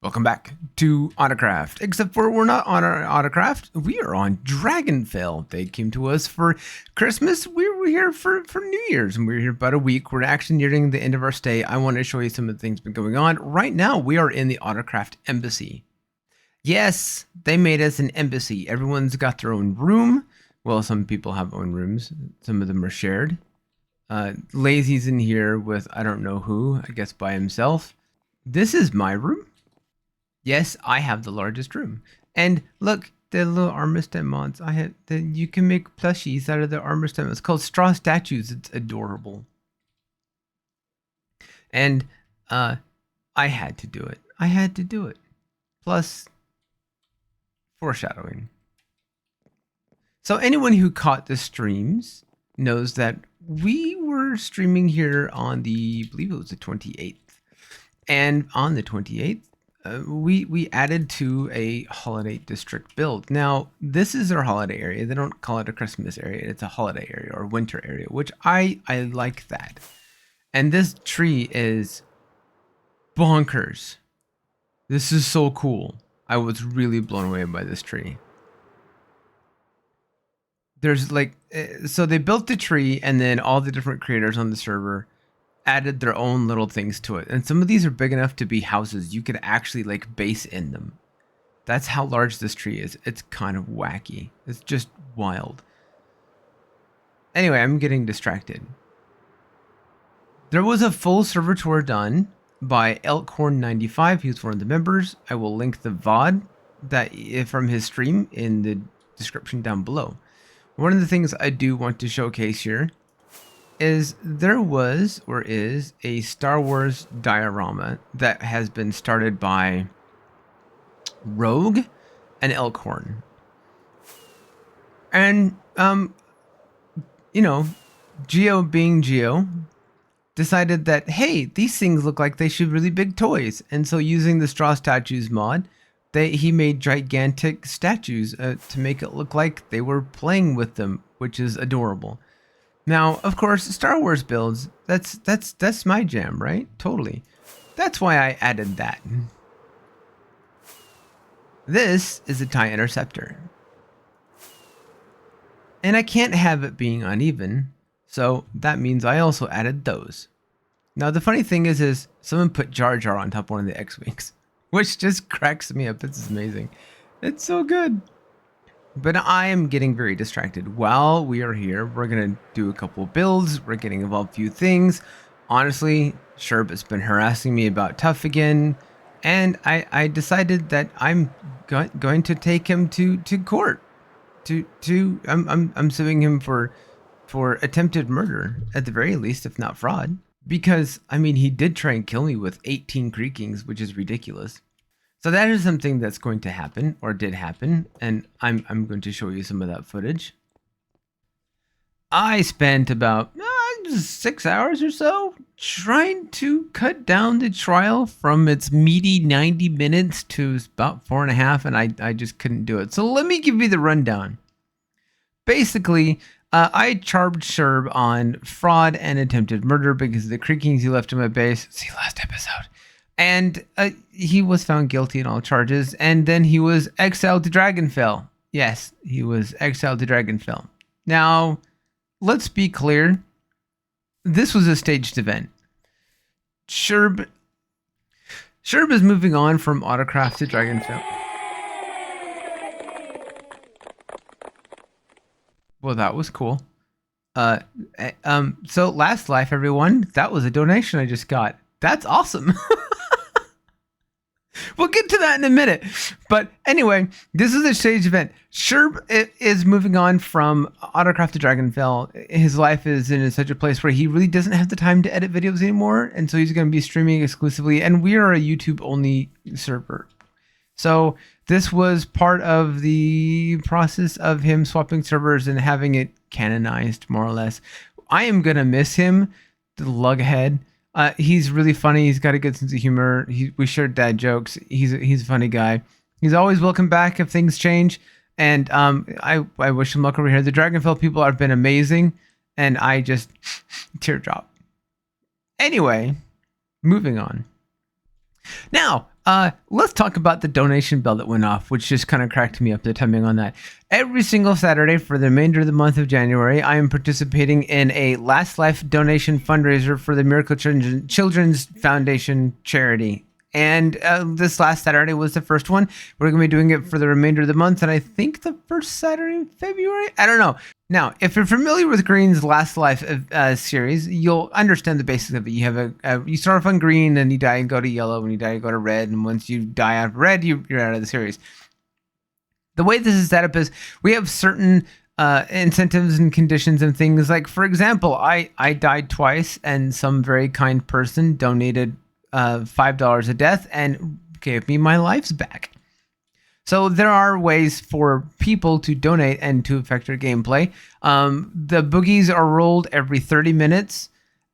Welcome back to Autocraft, except for we're not on our Autocraft, we are on Dragonfell. They came to us for Christmas, we were here for New Year's, and we were here about a week. We're actually nearing the end of our stay. I want to show you some of the things been going on. Right now, we are in the Autocraft Embassy. Yes, they made us an embassy. Everyone's got their own room. Well, some people have own rooms. Some of them are shared. Lazy's in here with I don't know who, I guess by himself. This is my room. Yes, I have the largest room. And look, the little armor stem mods. You can make plushies out of the armor stem. It's called straw statues. It's adorable. And I had to do it. I had to do it. Plus foreshadowing. So anyone who caught the streams knows that we were streaming here on I believe it was the 28th. And on the 28th, we added to a holiday district build. Now, this is our holiday area. They don't call it a Christmas area. It's a holiday area or winter area, which I like that. And this tree is bonkers. This is so cool. I was really blown away by this tree. There's like, so they built the tree and then all the different creators on the server added their own little things to it. And some of these are big enough to be houses. You could actually like base in them. That's how large this tree is. It's kind of wacky. It's just wild. Anyway, I'm getting distracted. There was a full server tour done by Elkhorn95. He was one of the members. I will link the VOD from his stream in the description down below. One of the things I do want to showcase here is there was or is a Star Wars diorama that has been started by Rogue and Elkhorn. And, you know, Geo being Geo decided that, hey, these things look like they should be really big toys. And so using the Straw Statues mod, he made gigantic statues to make it look like they were playing with them, which is adorable. Now, of course, Star Wars builds, that's my jam, right? Totally. That's why I added that. This is a TIE Interceptor. And I can't have it being uneven, so that means I also added those. Now, the funny thing is someone put Jar Jar on top of one of the X-Wings, which just cracks me up. This is amazing. It's so good. But I am getting very distracted. While we are here, we're going to do a couple of builds. We're getting involved in a few things. Honestly, Sherb has been harassing me about Tough again. And I decided that I'm going to take him to court. I'm suing him for attempted murder, at the very least, if not fraud. Because, I mean, he did try and kill me with 18 creakings, which is ridiculous. So that is something that's going to happen, or did happen, and I'm going to show you some of that footage. I spent about 6 hours or so trying to cut down the trial from its meaty 90 minutes to about 4.5, and I just couldn't do it. So let me give you the rundown. Basically, I charged Sherb on fraud and attempted murder because of the creakings he left in my base. See last episode. And he was found guilty in all charges, and then he was exiled to Dragonfell. Yes, he was exiled to Dragonfell. Now, let's be clear. This was a staged event. Sherb is moving on from Autocraft to Dragonfell. Well, that was cool. So last life, everyone, that was a donation I just got. That's awesome. We'll get to that in a minute. But anyway, this is a staged event. Sherb is moving on from Autocraft to Dragonfell. His life is in such a place where he really doesn't have the time to edit videos anymore. And so he's going to be streaming exclusively. And we are a YouTube-only server. So this was part of the process of him swapping servers and having it canonized, more or less. I am going to miss him, the lughead. He's really funny. He's got a good sense of humor. We shared dad jokes. He's a funny guy. He's always welcome back if things change. And I wish him luck over here. The Dragonfell people have been amazing. And I just teardrop. Anyway, moving on. Now, let's talk about the donation bell that went off, which just kind of cracked me up, the timing on that. Every single Saturday for the remainder of the month of January, I am participating in a Last Life donation fundraiser for the Miracle Children's Foundation charity. And this last Saturday was the first one. We're going to be doing it for the remainder of the month, and I think the first Saturday in February? I don't know. Now, if you're familiar with Green's Last Life series, you'll understand the basics of it. You have you start off on green, then you die and go to yellow. When you die, you go to red, and once you die out of red, you're out of the series. The way this is set up is we have certain incentives and conditions and things. Like, for example, I died twice, and some very kind person donated $5 a death and gave me my lives back. So there are ways for people to donate and to affect your gameplay. The boogies are rolled every 30 minutes,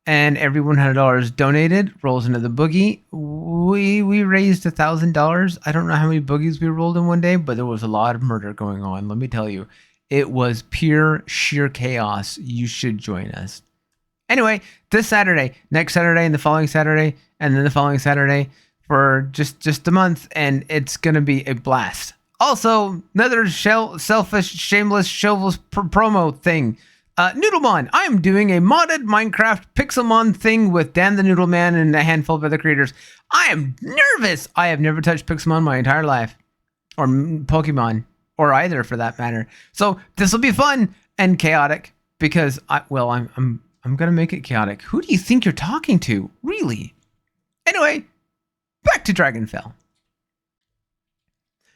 and every $100 donated rolls into the boogie. We raised $1,000. I don't know how many boogies we rolled in one day, but there was a lot of murder going on. Let me tell you, it was pure sheer chaos. You should join us. Anyway, this Saturday, next Saturday, and the following Saturday, and then the following Saturday, for just a month, and it's gonna be a blast. Also, another selfish, shameless, shoveless promo thing. Noodlemon, I am doing a modded Minecraft Pixelmon thing with Dan the Noodleman and a handful of other creators. I am nervous. I have never touched Pixelmon my entire life, or Pokemon, or either for that matter. So this will be fun and chaotic because I'm gonna make it chaotic. Who do you think you're talking to? Really? Anyway. Back to Dragonfell.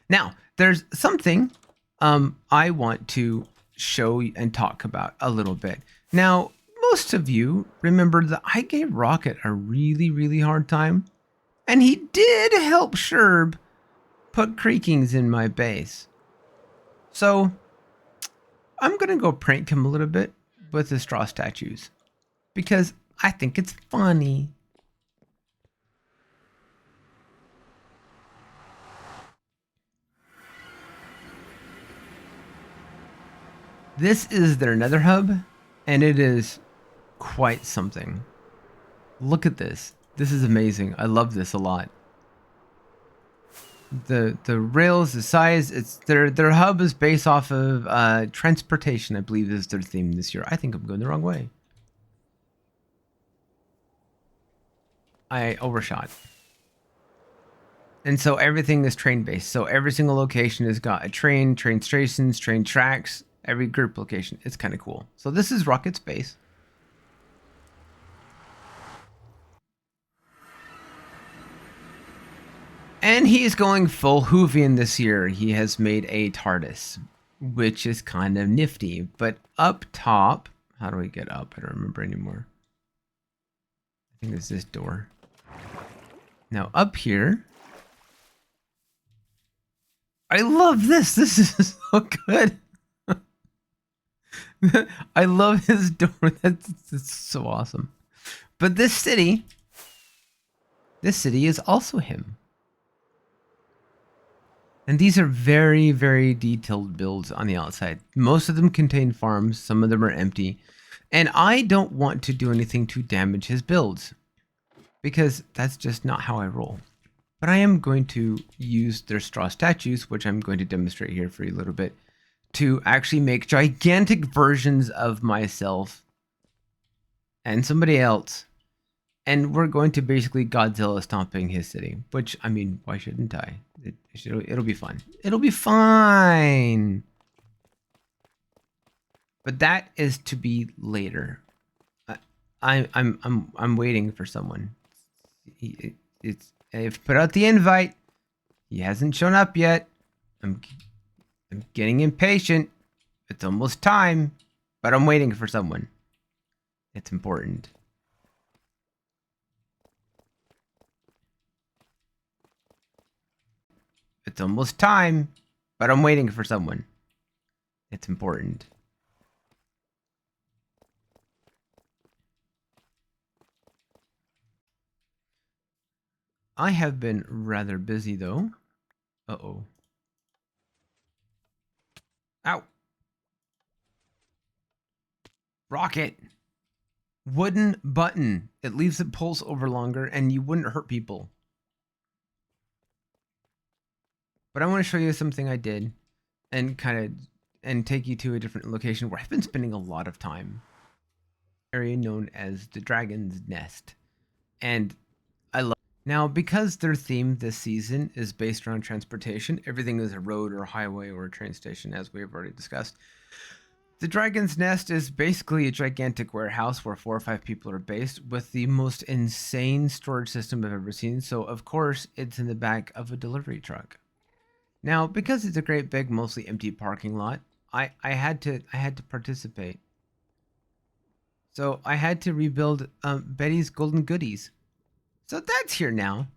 Now, there's something I want to show and talk about a little bit. Now, most of you remember that I gave Rocket a really, really hard time, and he did help Sherb put creakings in my base. So, I'm going to go prank him a little bit with the straw statues, because I think it's funny. This is their nether hub, and it is quite something. Look at this. This is amazing. I love this a lot. The rails, the size, it's their hub is based off of transportation, I believe is their theme this year. I think I'm going the wrong way. I overshot. And so everything is train based. So every single location has got a train stations, train tracks, every group location. It's kind of cool. So this is Rocket's base. And he's going full Hoovian this year. He has made a TARDIS, which is kind of nifty. But up top, how do we get up? I don't remember anymore. I think it's this door. Now up here, I love this. This is so good. I love his door. That's so awesome. But this city is also him. And these are very, very detailed builds on the outside. Most of them contain farms. Some of them are empty. And I don't want to do anything to damage his builds, because that's just not how I roll. But I am going to use their straw statues, which I'm going to demonstrate here for you a little bit, to actually make gigantic versions of myself and somebody else. And we're going to basically Godzilla stomping his city, which, I mean, why shouldn't I? It'll be fun. It'll be fine. But that is to be later. I'm waiting for someone. I've put out the invite. He hasn't shown up yet. I'm getting impatient. It's almost time, but I'm waiting for someone. It's important. It's almost time, but I'm waiting for someone. It's important. I have been rather busy though. Uh-oh. Ow. Rocket. Wooden button. It leaves the pulse over longer and you wouldn't hurt people. But I want to show you something I did and take you to a different location where I've been spending a lot of time. Area known as the Dragon's Nest. And I love now because their theme this season is based around transportation. Everything is a road or a highway or a train station, as we have already discussed. The Dragon's Nest is basically a gigantic warehouse where 4 or 5 people are based with the most insane storage system I've ever seen. So of course it's in the back of a delivery truck. Now, because it's a great big, mostly empty parking lot, I had to participate. So I had to rebuild Betty's Golden Goodies. So that's here now.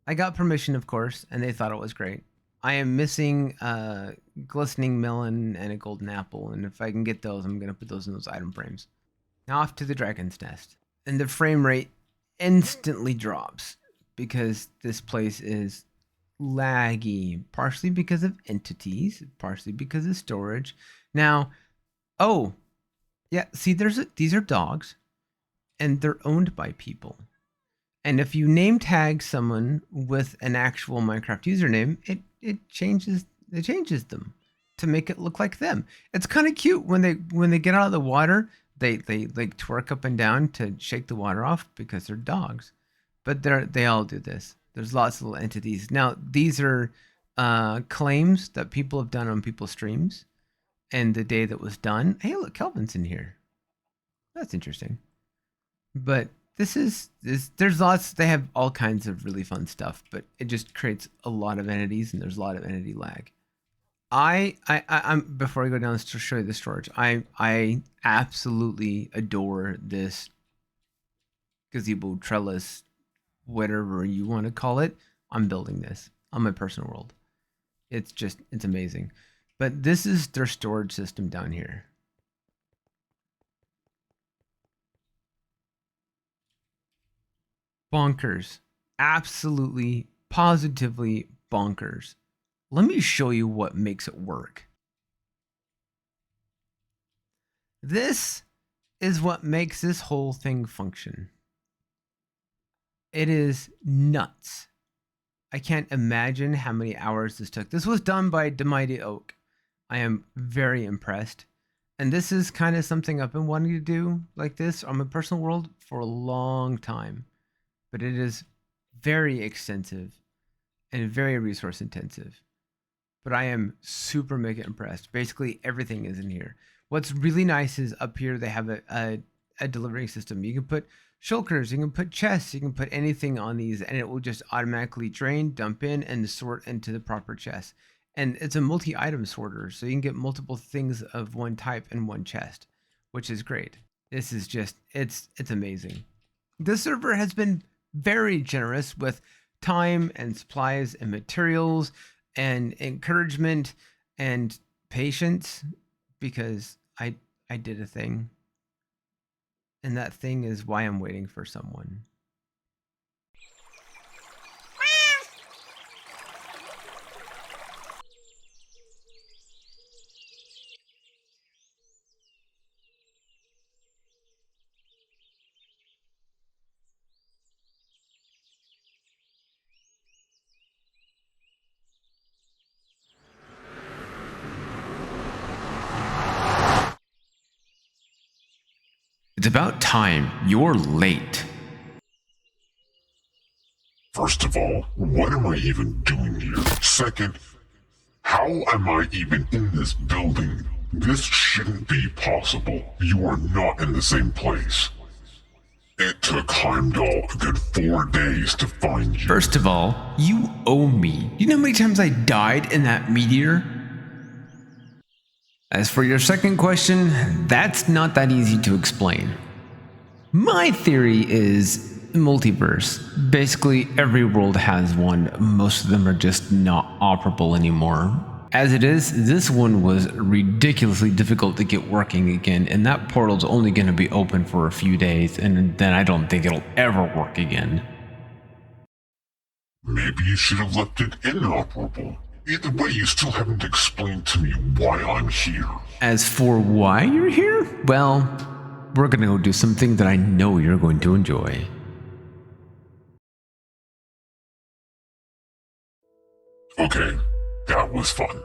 I got permission, of course, and they thought it was great. I am missing a glistening melon and a golden apple, and if I can get those, I'm going to put those in those item frames. Now off to the Dragon's Nest. And the frame rate instantly drops because this place is laggy, partially because of entities, partially because of storage. Now, oh, yeah, see, these are dogs, and they're owned by people. And if you name tag someone with an actual Minecraft username, it changes them to make it look like them. It's kind of cute when they get out of the water, they like twerk up and down to shake the water off because they're dogs. But they all do this. There's lots of little entities. Now, these are claims that people have done on people's streams and the day that was done. Hey, look, Kelvin's in here. That's interesting. But there's lots, they have all kinds of really fun stuff, but it just creates a lot of entities and there's a lot of entity lag. I'm before I go down to show you the storage, I absolutely adore this gazebo trellis, whatever you want to call it. I'm building this on my personal world. It's amazing. But this is their storage system down here. Bonkers. Absolutely, positively bonkers. Let me show you what makes it work. This is what makes this whole thing function. It is nuts. I can't imagine how many hours this took. This was done by Mighty Oak. I am very impressed. And this is kind of something I've been wanting to do like this on my personal world for a long time. But it is very extensive and very resource intensive. But I am super mega impressed. Basically, everything is in here. What's really nice is up here they have a delivery system. You can put shulkers, you can put chests, you can put anything on these, and it will just automatically drain, dump in, and sort into the proper chest. And it's a multi-item sorter, so you can get multiple things of one type in one chest, which is great. This is just, it's amazing. This server has been very generous with time and supplies and materials and encouragement and patience, because I did a thing, and that thing is why I'm waiting for someone. It's about time. You're late. First of all, what am I even doing here? Second, how am I even in this building? This shouldn't be possible. You are not in the same place. It took Heimdall a good 4 days to find you. First of all, you owe me. You know how many times I died in that meteor? As for your second question, that's not that easy to explain. My theory is multiverse. Basically, every world has one. Most of them are just not operable anymore. As it is, this one was ridiculously difficult to get working again, and that portal's only going to be open for a few days, and then I don't think it'll ever work again. Maybe you should have left it inoperable. Either way, you still haven't explained to me why I'm here. As for why you're here, well, we're gonna go do something that I know you're going to enjoy. Okay, that was fun.